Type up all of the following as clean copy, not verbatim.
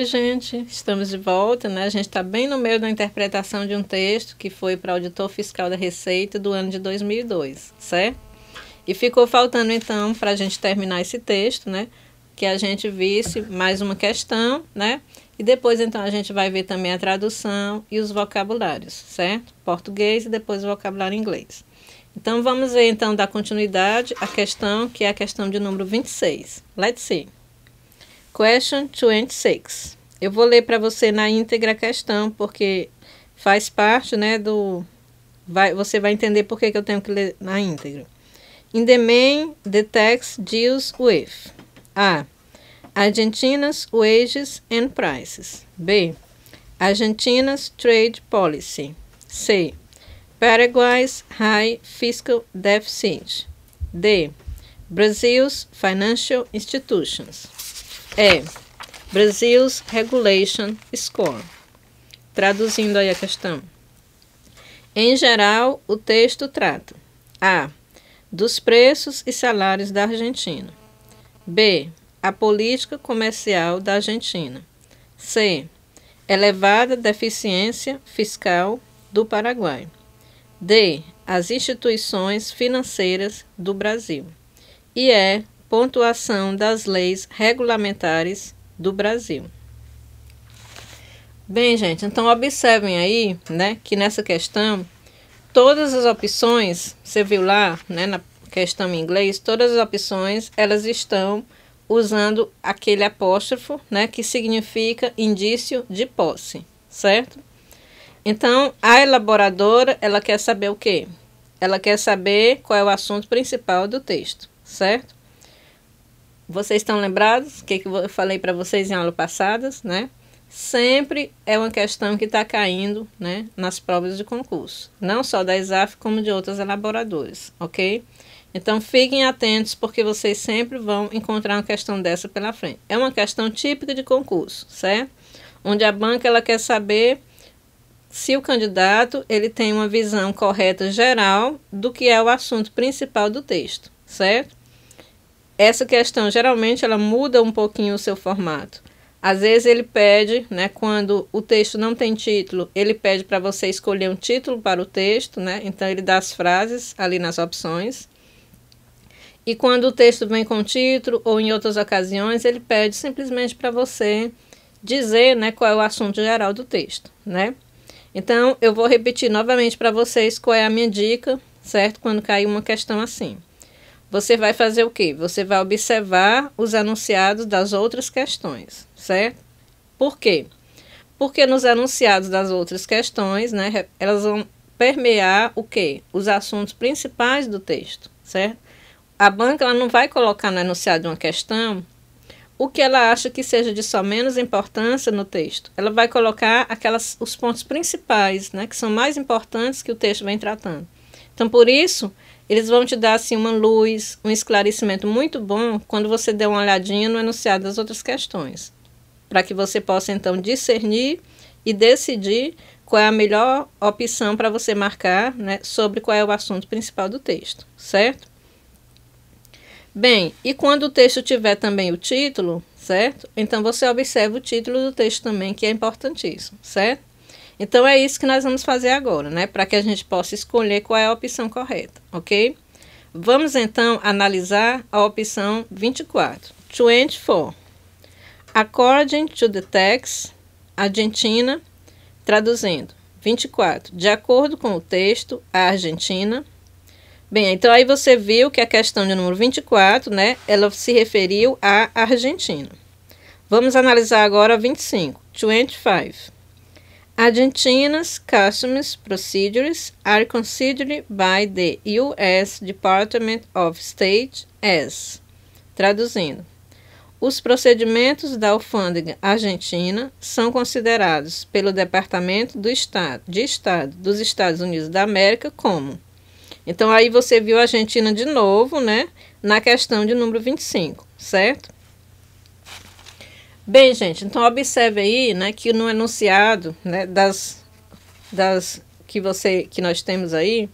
Oi, gente, estamos de volta, né? A gente está bem no meio da interpretação de um texto que foi para o Auditor Fiscal da Receita do ano de 2002, certo? E ficou faltando, então, para a gente terminar esse texto, né? Que a gente visse mais uma questão, né? E depois, então, a gente vai ver também a tradução e os vocabulários, certo? Português e depois o vocabulário inglês. Então, vamos ver, então, dar continuidade à questão, que é a questão de número 26. Let's see. Question 26. Eu vou ler para você na íntegra a questão, porque faz parte, né, você vai entender por que eu tenho que ler na íntegra. In the main, the text deals with A. Argentina's wages and prices. B. Argentina's trade policy. C. Paraguay's high fiscal deficit. D. Brazil's financial institutions. E. Brazil's regulation score. Traduzindo aí a questão. Em geral, o texto trata A. Dos preços e salários da Argentina. B. A política comercial da Argentina. C. Elevada deficiência fiscal do Paraguai. D. As instituições financeiras do Brasil. E E. Pontuação das leis regulamentares do Brasil. Bem, gente, então observem aí, né, que nessa questão, todas as opções, você viu lá, né, na questão em inglês, todas as opções, elas estão usando aquele apóstrofo, né, que significa indício de posse, certo? Então, a elaboradora, ela quer saber o quê? Ela quer saber qual é o assunto principal do texto, certo? Vocês estão lembrados? O que eu falei para vocês em aulas passadas, né? Sempre é uma questão que está caindo, né, nas provas de concurso. Não só da ESAF, como de outras elaboradoras, ok? Então, fiquem atentos, porque vocês sempre vão encontrar uma questão dessa pela frente. É uma questão típica de concurso, certo? Onde a banca ela quer saber se o candidato ele tem uma visão correta geral do que é o assunto principal do texto, certo? Essa questão, geralmente, ela muda um pouquinho o seu formato. Às vezes ele pede, né, quando o texto não tem título, ele pede para você escolher um título para o texto, né? Então ele dá as frases ali nas opções. E quando o texto vem com título, ou em outras ocasiões, ele pede simplesmente para você dizer, né, qual é o assunto geral do texto, né? Então, eu vou repetir novamente para vocês qual é a minha dica, certo? Quando cair uma questão assim. Você vai fazer o quê? Você vai observar os anunciados das outras questões, certo? Por quê? Porque nos anunciados das outras questões, né, elas vão permear o quê? Os assuntos principais do texto, certo? A banca ela não vai colocar no enunciado de uma questão o que ela acha que seja de só menos importância no texto. Ela vai colocar os pontos principais, né, que são mais importantes que o texto vem tratando. Então, por isso, eles vão te dar assim, uma luz, um esclarecimento muito bom quando você der uma olhadinha no enunciado das outras questões, para que você possa, então, discernir e decidir qual é a melhor opção para você marcar, né, sobre qual é o assunto principal do texto, certo? Bem, e quando o texto tiver também o título, certo? Então, você observa o título do texto também, que é importantíssimo, certo? Então, é isso que nós vamos fazer agora, né? Para que a gente possa escolher qual é a opção correta, ok? Vamos, então, analisar a opção 24. 24. According to the text, Argentina, traduzindo. 24. De acordo com o texto, a Argentina. Bem, então aí você viu que a questão de número 24, né? Ela se referiu à Argentina. Vamos analisar agora a 25. 25. Argentina's customs procedures are considered by the U.S. Department of State as, traduzindo, os procedimentos da alfândega argentina são considerados pelo Departamento de Estado dos Estados Unidos da América como. Então, aí você viu a Argentina de novo, né, na questão de número 25, certo? Bem, gente, então observe aí, né, que no enunciado, né, que nós temos aí,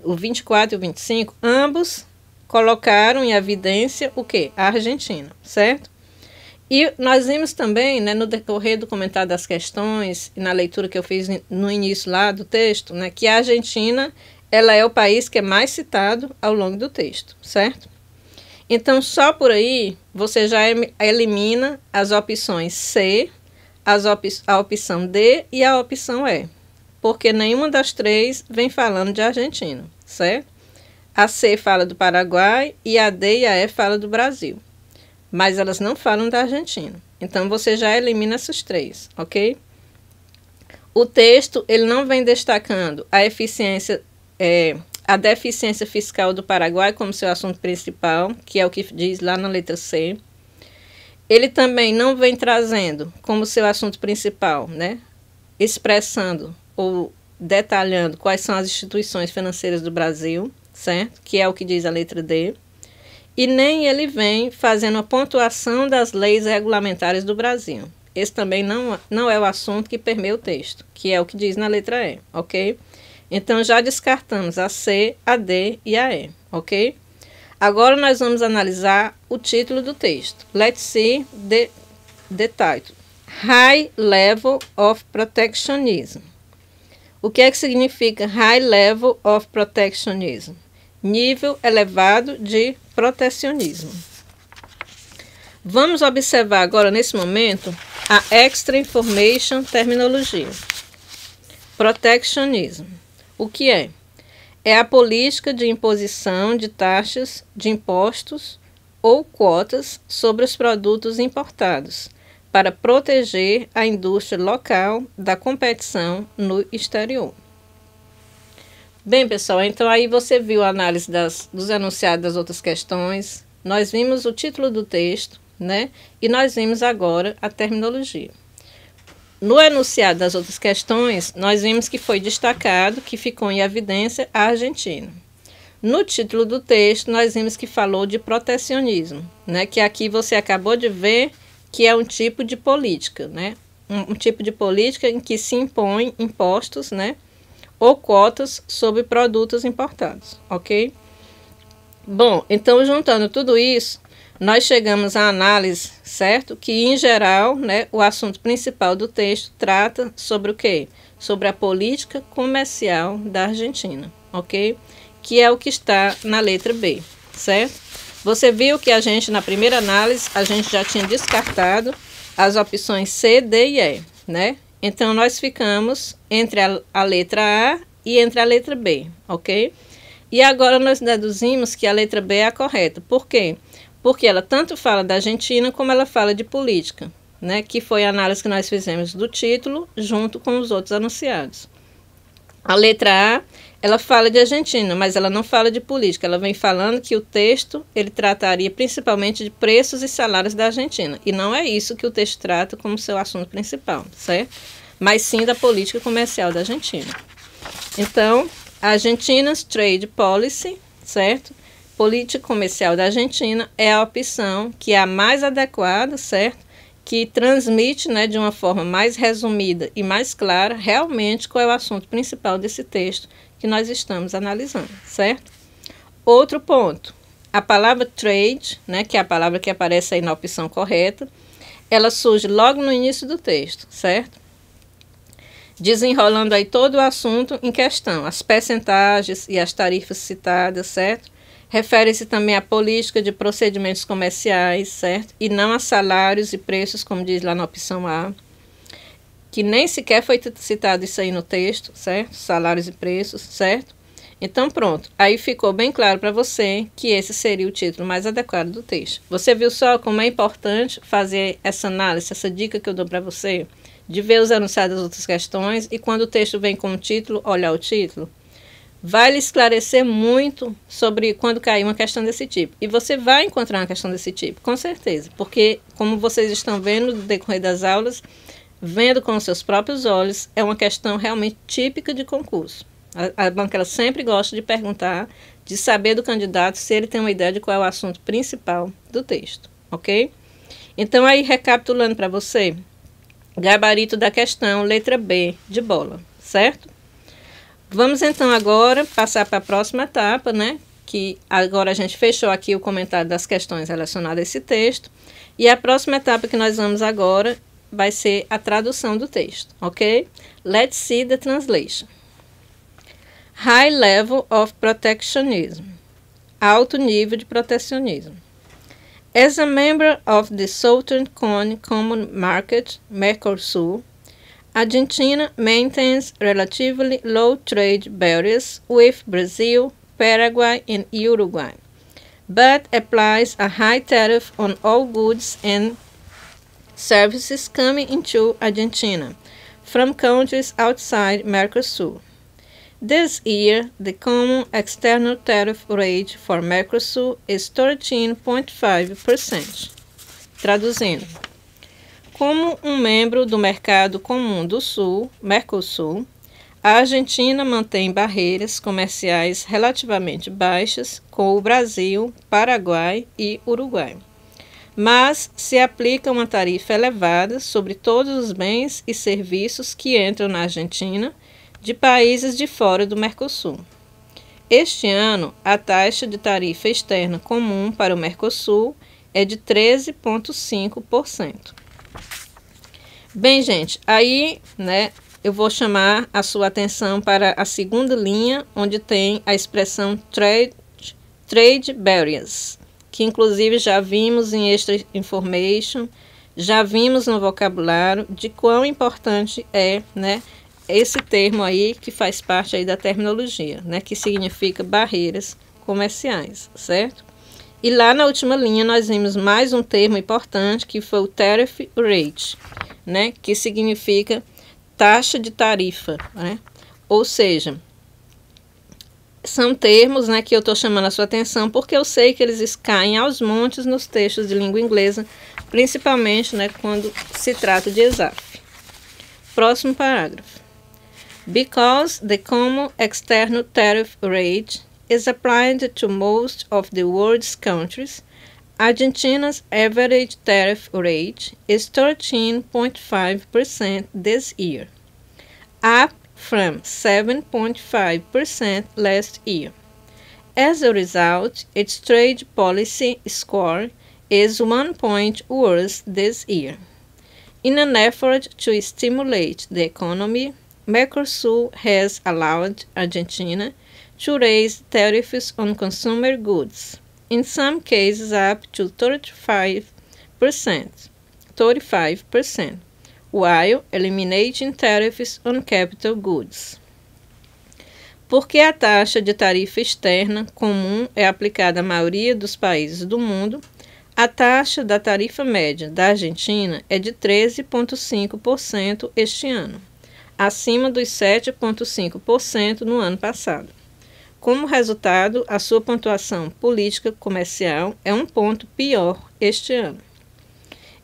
o 24 e o 25, ambos colocaram em evidência o quê? A Argentina, certo? E nós vimos também, né, no decorrer do comentário das questões e na leitura que eu fiz no início lá do texto, né, que a Argentina, ela é o país que é mais citado ao longo do texto, certo? Então, só por aí, você já elimina as opções C, a opção D e a opção E, porque nenhuma das três vem falando de Argentina, certo? A C fala do Paraguai e a D e a E falam do Brasil, mas elas não falam da Argentina. Então, você já elimina essas três, ok? O texto, ele não vem destacando a deficiência fiscal do Paraguai como seu assunto principal, que é o que diz lá na letra C. Ele também não vem trazendo como seu assunto principal, né, expressando ou detalhando quais são as instituições financeiras do Brasil, certo? Que é o que diz a letra D. E nem ele vem fazendo a pontuação das leis regulamentares do Brasil. Esse também não é o assunto que permeia o texto, que é o que diz na letra E, ok? Então, já descartamos a C, a D e a E, ok? Agora, nós vamos analisar o título do texto. Let's see the title. High Level of Protectionism. O que é que significa High Level of Protectionism? Nível elevado de protecionismo. Vamos observar agora, nesse momento, a Extra Information Terminologia. Protectionism. O que é? É a política de imposição de taxas de impostos ou cotas sobre os produtos importados, para proteger a indústria local da competição no exterior. Bem, pessoal, então aí você viu a análise dos enunciados das outras questões, nós vimos o título do texto, né? E nós vimos agora a terminologia. No enunciado das outras questões, nós vimos que foi destacado, que ficou em evidência a Argentina. No título do texto, nós vimos que falou de protecionismo, né? Que aqui você acabou de ver que é um tipo de política, né? Um tipo de política em que se impõem impostos, né? Ou cotas sobre produtos importados, ok? Bom, então juntando tudo isso, nós chegamos à análise, certo? Que em geral, né, o assunto principal do texto trata sobre o quê? Sobre a política comercial da Argentina, ok? Que é o que está na letra B, certo? Você viu que a gente, na primeira análise, a gente já tinha descartado as opções C, D e E, né? Então, nós ficamos entre a letra A e entre a letra B, ok? E agora nós deduzimos que a letra B é a correta. Por quê? Porque ela tanto fala da Argentina como ela fala de política, né? Que foi a análise que nós fizemos do título junto com os outros anunciados. A letra A, ela fala de Argentina, mas ela não fala de política. Ela vem falando que o texto, ele trataria principalmente de preços e salários da Argentina. E não é isso que o texto trata como seu assunto principal, certo? Mas sim da política comercial da Argentina. Então, a Argentina's Trade Policy, certo? Política comercial da Argentina é a opção que é a mais adequada, certo? Que transmite, né, de uma forma mais resumida e mais clara realmente qual é o assunto principal desse texto que nós estamos analisando, certo? Outro ponto, a palavra trade, né, que é a palavra que aparece aí na opção correta, ela surge logo no início do texto, certo? Desenrolando aí todo o assunto em questão, as percentagens e as tarifas citadas, certo? Refere-se também à política de procedimentos comerciais, certo? E não a salários e preços, como diz lá na opção A, que nem sequer foi citado isso aí no texto, certo? Salários e preços, certo? Então, pronto. Aí ficou bem claro para você que esse seria o título mais adequado do texto. Você viu só como é importante fazer essa análise, essa dica que eu dou para você, de ver os enunciados das outras questões e quando o texto vem com o título, olhar o título? Vai lhe esclarecer muito sobre quando cair uma questão desse tipo. E você vai encontrar uma questão desse tipo, com certeza. Porque, como vocês estão vendo no decorrer das aulas, vendo com os seus próprios olhos, é uma questão realmente típica de concurso. A banca ela sempre gosta de perguntar, de saber do candidato se ele tem uma ideia de qual é o assunto principal do texto, ok? Então, aí, recapitulando para você, gabarito da questão, letra B de bola, certo? Vamos então agora passar para a próxima etapa, né? que agora a gente fechou aqui o comentário das questões relacionadas a esse texto. E a próxima etapa que nós vamos agora vai ser a tradução do texto, ok? Let's see the translation. High level of protectionism. Alto nível de protecionismo. As a member of the Southern Cone Common Market, Mercosur, Argentina maintains relatively low trade barriers with Brazil, Paraguay, and Uruguay, but applies a high tariff on all goods and services coming into Argentina from countries outside Mercosur. This year, the common external tariff rate for Mercosur is 13.5%. Traduzindo. Como um membro do Mercado Comum do Sul, Mercosul, a Argentina mantém barreiras comerciais relativamente baixas com o Brasil, Paraguai e Uruguai, mas se aplica uma tarifa elevada sobre todos os bens e serviços que entram na Argentina de países de fora do Mercosul. Este ano, a taxa de tarifa externa comum para o Mercosul é de 13,5%. Bem, gente, aí, eu vou chamar a sua atenção para a segunda linha, onde tem a expressão trade barriers, que inclusive já vimos em Extra Information, já vimos no vocabulário de quão importante é, esse termo aí que faz parte aí da terminologia, que significa barreiras comerciais, certo? E lá na última linha nós vimos mais um termo importante que foi o tariff rate, que significa taxa de tarifa, Ou seja, são termos, que eu estou chamando a sua atenção porque eu sei que eles caem aos montes nos textos de língua inglesa, principalmente, quando se trata de ESAF. Próximo parágrafo. Because the common external tariff rate is applied to most of the world's countries, Argentina's average tariff rate is 13.5% this year, up from 7.5% last year. As a result, its trade policy score is 1 point worse this year. In an effort to stimulate the economy, Mercosur has allowed Argentina to raise tariffs on consumer goods, in some cases up to 35%, while eliminating tariffs on capital goods. Porque a taxa de tarifa externa comum é aplicada à maioria dos países do mundo, a taxa da tarifa média da Argentina é de 13,5% este ano, acima dos 7,5% no ano passado. Como resultado, a sua pontuação política comercial é um ponto pior este ano.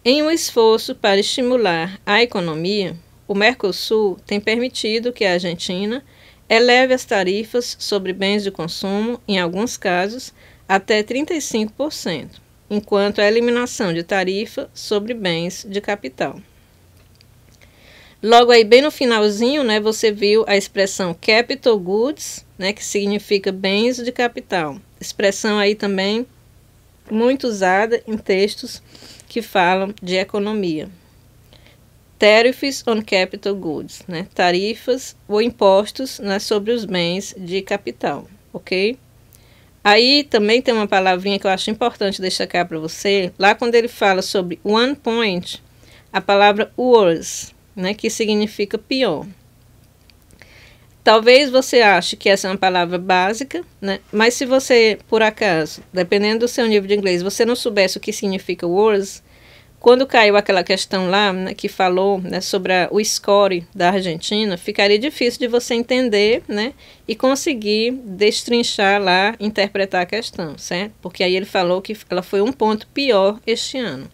Em um esforço para estimular a economia, o Mercosul tem permitido que a Argentina eleve as tarifas sobre bens de consumo, em alguns casos, até 35%, enquanto a eliminação de tarifa sobre bens de capital. Logo aí, bem no finalzinho, você viu a expressão capital goods, que significa bens de capital. Expressão aí também muito usada em textos que falam de economia. Tariffs on capital goods, tarifas ou impostos sobre os bens de capital, ok? Aí também tem uma palavrinha que eu acho importante destacar para você. Lá quando ele fala sobre 1 point, a palavra worse, que significa pior. Talvez você ache que essa é uma palavra básica, mas se você, por acaso, dependendo do seu nível de inglês, você não soubesse o que significa worse, quando caiu aquela questão lá, que falou sobre o score da Argentina, ficaria difícil de você entender, e conseguir destrinchar lá, interpretar a questão, certo? Porque aí ele falou que ela foi um ponto pior este ano.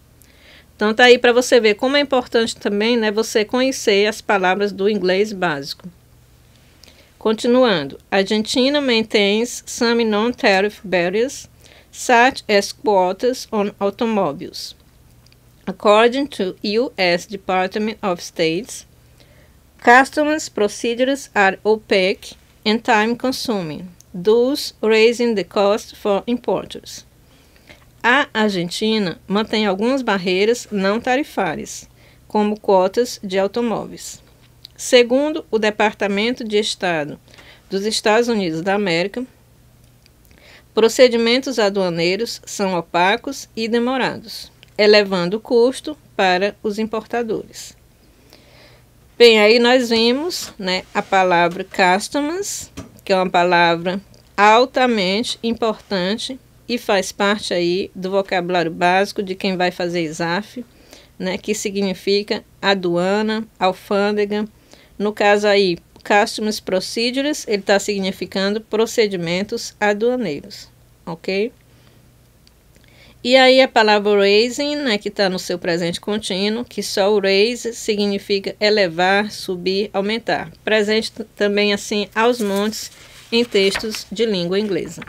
Então tá aí para você ver como é importante também, você conhecer as palavras do inglês básico. Continuando, Argentina maintains some non-tariff barriers, such as quotas on automobiles. According to U.S. Department of State's, customs procedures are opaque and time-consuming, thus raising the cost for importers. A Argentina mantém algumas barreiras não tarifárias, como cotas de automóveis. Segundo o Departamento de Estado dos Estados Unidos da América, procedimentos aduaneiros são opacos e demorados, elevando o custo para os importadores. Bem, aí nós vimos, né, a palavra customs, que é uma palavra altamente importante e faz parte aí do vocabulário básico de quem vai fazer ESAF, né, que significa aduana, alfândega. No caso aí, Customs Procedures, ele está significando procedimentos aduaneiros, ok? E aí a palavra raising, né, que está no seu presente contínuo, que só o raise significa elevar, subir, aumentar. Presente também assim aos montes em textos de língua inglesa.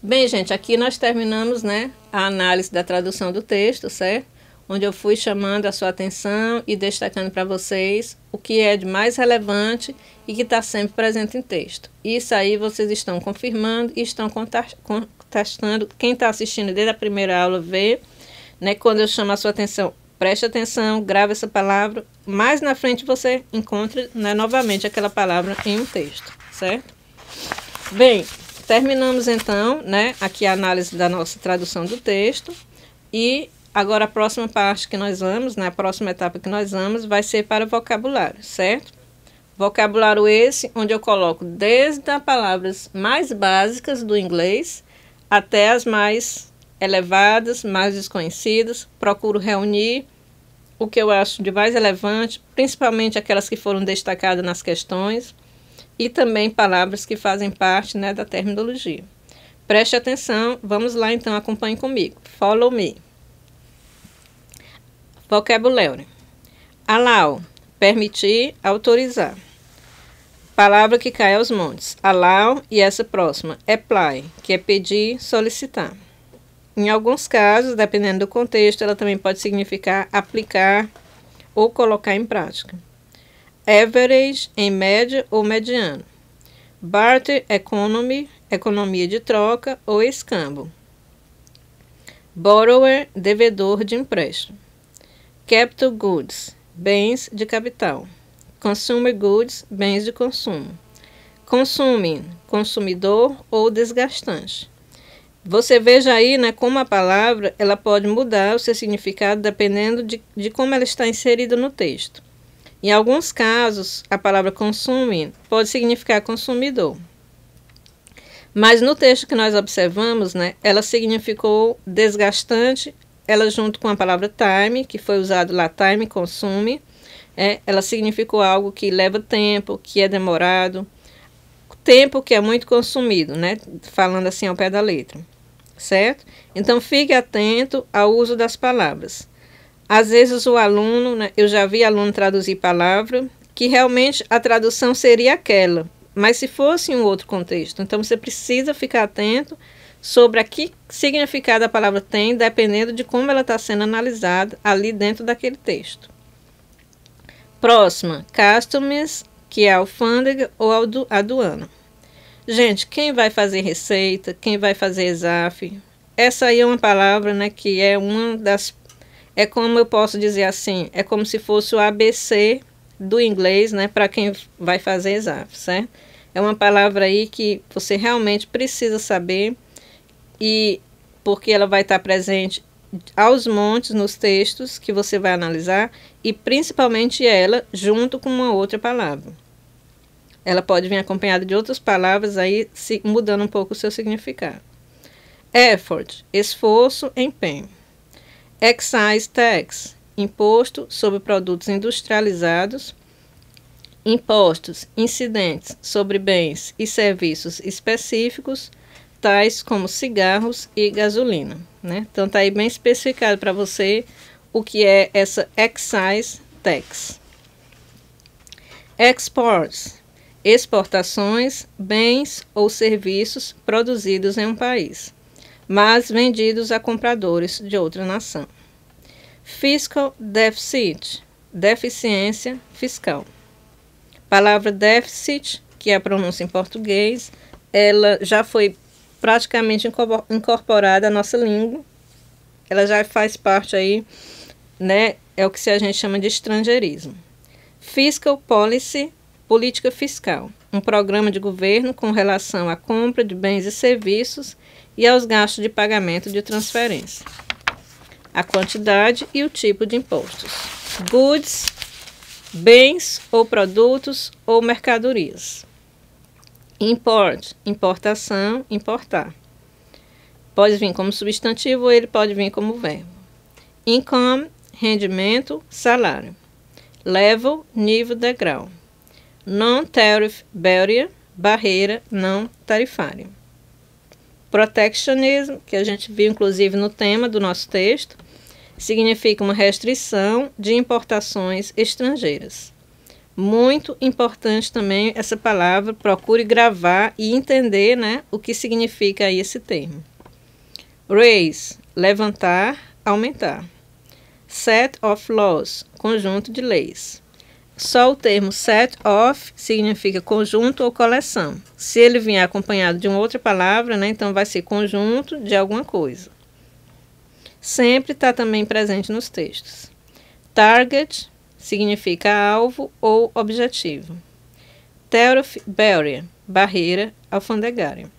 Bem, gente, aqui nós terminamos, né, a análise da tradução do texto, certo? Onde eu fui chamando a sua atenção e destacando para vocês o que é de mais relevante e que está sempre presente em texto. Isso aí vocês estão confirmando e estão contestando. Quem está assistindo desde a primeira aula vê, né, quando eu chamo a sua atenção, preste atenção, grave essa palavra. Mais na frente você encontra, né, novamente aquela palavra em um texto, certo? Bem, terminamos então, né, aqui a análise da nossa tradução do texto e agora a próxima parte que nós vamos, né, a próxima etapa que nós vamos vai ser para vocabulário, certo? Vocabulário esse onde eu coloco desde as palavras mais básicas do inglês até as mais elevadas, mais desconhecidas. Procuro reunir o que eu acho de mais relevante, principalmente aquelas que foram destacadas nas questões e também palavras que fazem parte, né, da terminologia. Preste atenção, vamos lá então, acompanhe comigo. Follow me. Vocabulário. Allow, permitir, autorizar. Palavra que cai aos montes. Allow e essa próxima, apply, que é pedir, solicitar. Em alguns casos, dependendo do contexto, ela também pode significar aplicar ou colocar em prática. Average, em média ou mediano. Barter economy, economia de troca ou escambo. Borrower, devedor de empréstimo. Capital goods, bens de capital. Consumer goods, bens de consumo. Consuming, consumidor ou desgastante. Você veja aí, né, como a palavra ela pode mudar o seu significado dependendo de como ela está inserida no texto. Em alguns casos, a palavra consuming pode significar consumidor. Mas no texto que nós observamos, né, ela significou desgastante, ela junto com a palavra time, que foi usado lá, time consume, ela significou algo que leva tempo, que é demorado, tempo que é muito consumido, né, falando assim ao pé da letra, certo? Então fique atento ao uso das palavras. Às vezes o aluno, né, eu já vi aluno traduzir palavra, que realmente a tradução seria aquela, mas se fosse em um outro contexto, então você precisa ficar atento sobre a que significado a palavra tem, dependendo de como ela está sendo analisada ali dentro daquele texto. Próxima, customs, que é alfândega ou aduana. Gente, quem vai fazer receita, quem vai fazer ESAF, essa aí é uma palavra, né, que é uma das... É como eu posso dizer assim, é como se fosse o ABC do inglês, né, para quem vai fazer ESAF, certo? É uma palavra aí que você realmente precisa saber, e porque ela vai estar presente aos montes nos textos que você vai analisar, e principalmente ela junto com uma outra palavra. Ela pode vir acompanhada de outras palavras, aí mudando um pouco o seu significado. Effort, esforço, empenho. Excise tax, imposto sobre produtos industrializados. Impostos incidentes sobre bens e serviços específicos, tais como cigarros e gasolina, né? Então está aí bem especificado para você o que é essa excise tax. Exports, exportações, bens ou serviços produzidos em um país, mas vendidos a compradores de outra nação. Fiscal deficit, deficiência fiscal. Palavra deficit, que a pronúncia em português, ela já foi praticamente incorporada à nossa língua. Ela já faz parte aí, né? É o que a gente chama de estrangeirismo. Fiscal Policy, política fiscal. Um programa de governo com relação à compra de bens e serviços e aos gastos de pagamento de transferência. A quantidade e o tipo de impostos. Goods, bens ou produtos ou mercadorias. Import, importação, importar. Pode vir como substantivo ou ele pode vir como verbo. Income, rendimento, salário. Level, nível, degrau. Non-tariff barrier, barreira não tarifária. Protectionism, que a gente viu inclusive no tema do nosso texto, significa uma restrição de importações estrangeiras. Muito importante também essa palavra, procure gravar e entender, né, o que significa aí esse termo. Raise, levantar, aumentar. Set of laws, conjunto de leis. Só o termo set of significa conjunto ou coleção. Se ele vier acompanhado de uma outra palavra, né, então vai ser conjunto de alguma coisa. Sempre está também presente nos textos. Target significa alvo ou objetivo. Tariff barrier, barreira alfandegária.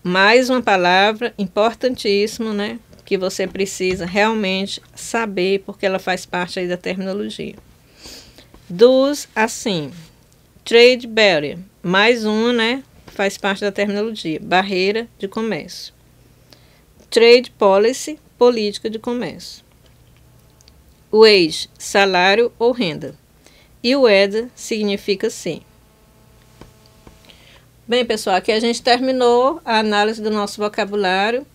Mais uma palavra importantíssima, né, que você precisa realmente saber, porque ela faz parte aí da terminologia. Dos, assim. Trade barrier, mais uma, né, faz parte da terminologia. Barreira de comércio. Trade policy, política de comércio. Wage, salário ou renda. E whether significa sim. Bem, pessoal, aqui a gente terminou a análise do nosso vocabulário.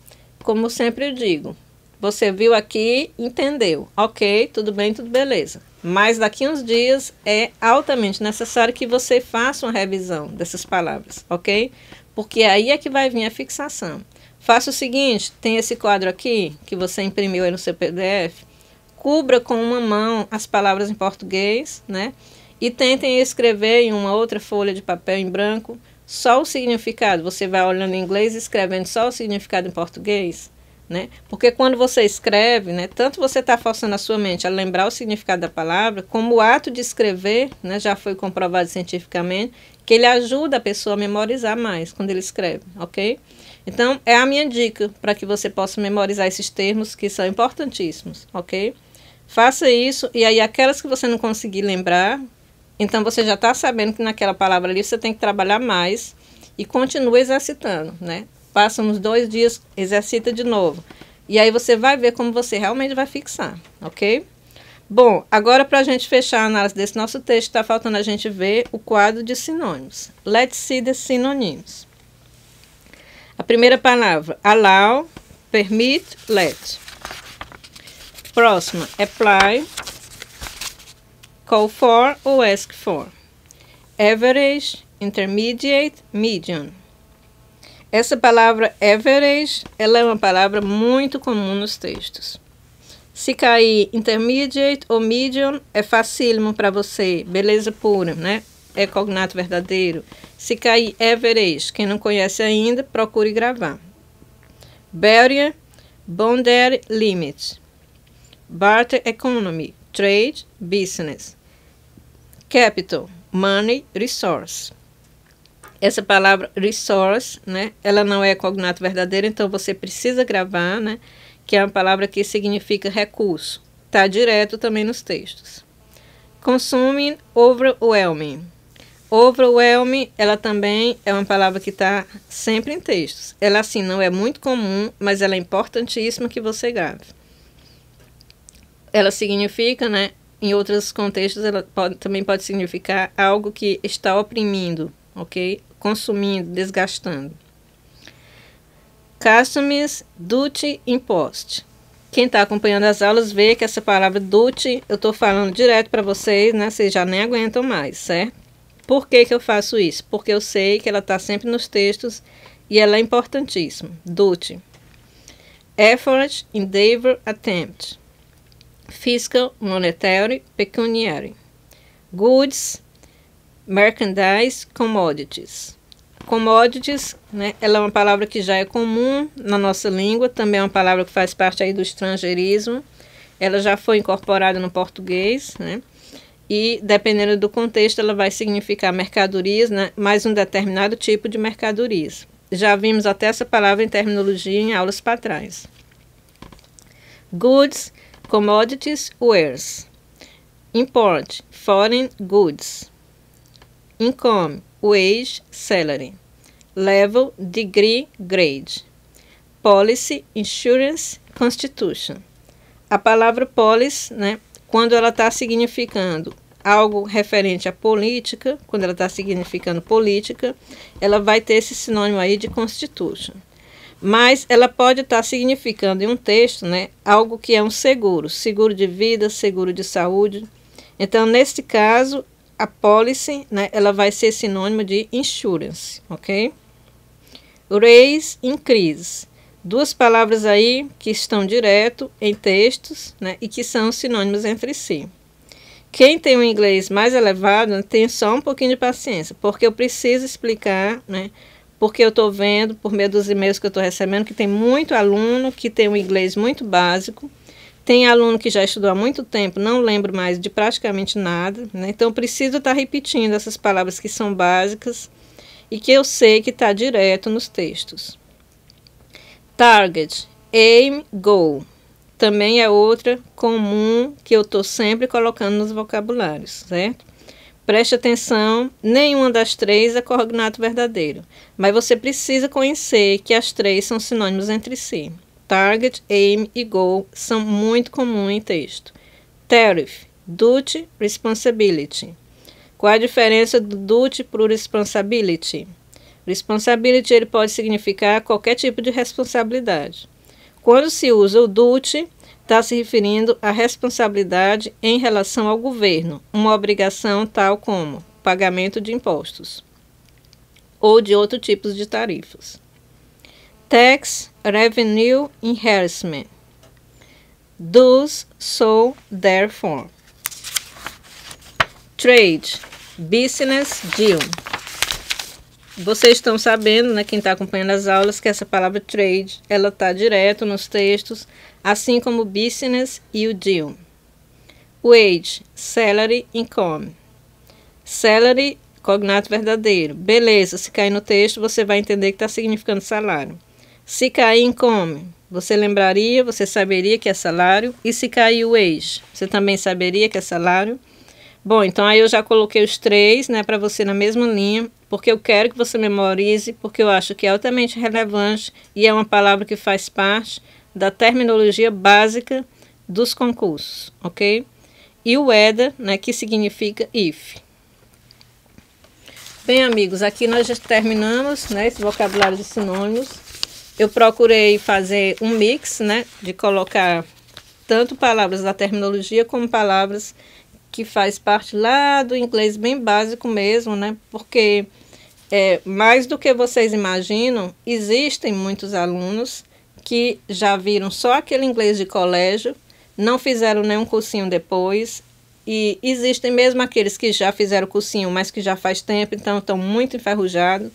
Como sempre eu digo, você viu aqui, entendeu. Ok, tudo bem, tudo beleza. Mas daqui uns dias é altamente necessário que você faça uma revisão dessas palavras, ok? Porque aí é que vai vir a fixação. Faça o seguinte, tem esse quadro aqui, que você imprimiu aí no seu PDF, cubra com uma mão as palavras em português, né? E tentem escrever em uma outra folha de papel em branco só o significado. Você vai olhando em inglês e escrevendo só o significado em português, né? Porque quando você escreve, né, tanto você está forçando a sua mente a lembrar o significado da palavra, como o ato de escrever, né, já foi comprovado cientificamente, que ele ajuda a pessoa a memorizar mais quando ele escreve, ok? Então, é a minha dica para que você possa memorizar esses termos que são importantíssimos, ok? Faça isso e aí aquelas que você não conseguir lembrar, então você já está sabendo que naquela palavra ali você tem que trabalhar mais e continua exercitando, né? Passa uns 2 dias, exercita de novo. E aí você vai ver como você realmente vai fixar, ok? Bom, agora para a gente fechar a análise desse nosso texto, está faltando a gente ver o quadro de sinônimos. Let's see the synonyms. A primeira palavra, allow, permit, let. Próxima, apply, call for ou ask for. Average, intermediate, medium. Essa palavra average, ela é uma palavra muito comum nos textos. Se cair intermediate ou medium, é facílimo para você, beleza pura, né? É cognato verdadeiro. Se cair average, quem não conhece ainda, procure gravar. Barrier, boundary limit. Barter economy, trade, business. Capital, money, resource. Essa palavra resource, né, ela não é cognato verdadeiro, então você precisa gravar, né, que é uma palavra que significa recurso. Está direto também nos textos. Consuming, overwhelming. Overwhelming, ela também é uma palavra que está sempre em textos. Ela, assim, não é muito comum, mas ela é importantíssima que você grave. Ela significa, né, em outros contextos, ela também pode significar algo que está oprimindo, ok? Consumindo, desgastando. Customs, duty, impost. Quem está acompanhando as aulas vê que essa palavra duty, eu estou falando direto para vocês, né? Vocês já nem aguentam mais, certo? Por que eu faço isso? Porque eu sei que ela está sempre nos textos e ela é importantíssima. Duty. Effort, endeavor, attempt. Fiscal, monetary, pecuniary. Goods, Merchandise, commodities. Commodities, né, ela é uma palavra que já é comum na nossa língua, também é uma palavra que faz parte aí do estrangeirismo. Ela já foi incorporada no português, né? E dependendo do contexto, ela vai significar mercadorias, né, mais um determinado tipo de mercadorias. Já vimos até essa palavra em terminologia em aulas para trás. Goods, commodities, wares. Import, foreign goods. Income, wage, salary. Level, degree, grade. Policy, insurance, constitution. A palavra policy, né, quando ela está significando algo referente à política, quando ela está significando política, ela vai ter esse sinônimo aí de constitution. Mas ela pode estar significando em um texto, né, algo que é um seguro, seguro de vida, seguro de saúde. Então, neste caso, a policy, né, ela vai ser sinônimo de insurance, ok? Raise, increase. Duas palavras aí que estão direto em textos, né, e que são sinônimos entre si. Quem tem um inglês mais elevado, né, tem só um pouquinho de paciência, porque eu preciso explicar, né, porque eu estou vendo, por meio dos e-mails que eu estou recebendo, que tem muito aluno que tem um inglês muito básico, tem aluno que já estudou há muito tempo, não lembro mais de praticamente nada, né, então eu preciso estar repetindo essas palavras que são básicas e que eu sei que está direto nos textos. Target, aim, goal. Também é outra comum que eu estou sempre colocando nos vocabulários, certo? Preste atenção, nenhuma das três é cognato verdadeiro, mas você precisa conhecer que as três são sinônimos entre si. Target, aim e goal são muito comuns em texto. Tariff, duty, responsibility. Qual a diferença do duty para o responsibility? Responsibility ele pode significar qualquer tipo de responsabilidade. Quando se usa o duty, está se referindo à responsabilidade em relação ao governo, uma obrigação tal como pagamento de impostos ou de outros tipos de tarifas. Tax, revenue, enhancement. Thus, so, therefore. Trade, business, deal. Vocês estão sabendo, né, quem está acompanhando as aulas, que essa palavra trade, ela está direto nos textos, assim como business e o deal. Wage, salary, income. Salary, cognato verdadeiro. Beleza, se cair no texto, você vai entender que está significando salário. Se cair income, você lembraria, você saberia que é salário. E se cair wage, você também saberia que é salário. Bom, então aí eu já coloquei os três, né, para você na mesma linha, porque eu quero que você memorize, porque eu acho que é altamente relevante e é uma palavra que faz parte da terminologia básica dos concursos, ok? E o whether, né, que significa if. Bem, amigos, aqui nós já terminamos, né, esse vocabulário de sinônimos. Eu procurei fazer um mix, né, de colocar tanto palavras da terminologia como palavras que faz parte lá do inglês bem básico mesmo, né? Porque mais do que vocês imaginam, existem muitos alunos que já viram só aquele inglês de colégio, não fizeram nenhum cursinho depois, e existem mesmo aqueles que já fizeram cursinho, mas que já faz tempo, então estão muito enferrujados.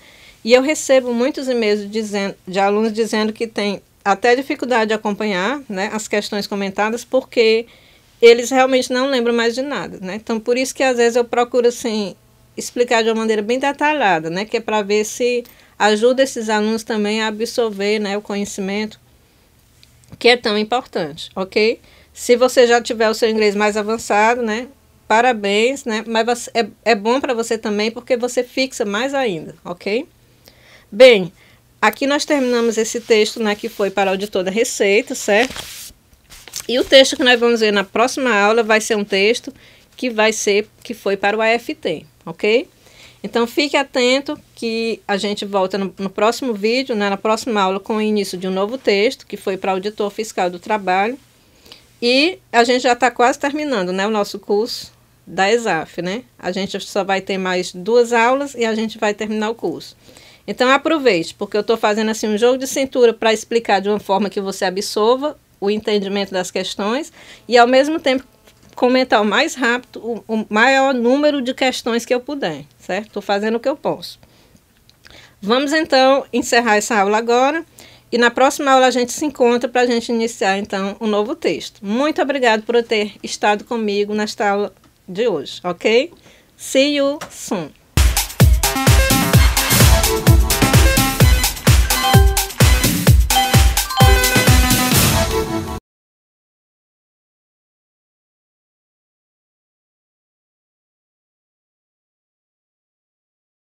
E eu recebo muitos e-mails de alunos dizendo que tem até dificuldade de acompanhar, né, as questões comentadas, porque eles realmente não lembram mais de nada, né? Então, por isso que às vezes eu procuro, assim, explicar de uma maneira bem detalhada, né? Que é para ver se ajuda esses alunos também a absorver, né, o conhecimento, que é tão importante, ok? Se você já tiver o seu inglês mais avançado, né, parabéns, né? Mas é bom para você também porque você fixa mais ainda, ok? Bem, aqui nós terminamos esse texto, né, que foi para o auditor da Receita, certo? E o texto que nós vamos ver na próxima aula vai ser um texto que foi para o AFT, ok? Então, fique atento que a gente volta no próximo vídeo, né, na próxima aula, com o início de um novo texto, que foi para o auditor fiscal do trabalho. E a gente já está quase terminando, né, o nosso curso da ESAF, né? A gente só vai ter mais 2 aulas e a gente vai terminar o curso. Então, aproveite, porque eu estou fazendo assim um jogo de cintura para explicar de uma forma que você absorva o entendimento das questões e, ao mesmo tempo, comentar o mais rápido, o maior número de questões que eu puder, certo? Estou fazendo o que eu posso. Vamos, então, encerrar essa aula agora. E na próxima aula a gente se encontra para a gente iniciar, então, um novo texto. Muito obrigado por ter estado comigo nesta aula de hoje, ok? See you soon!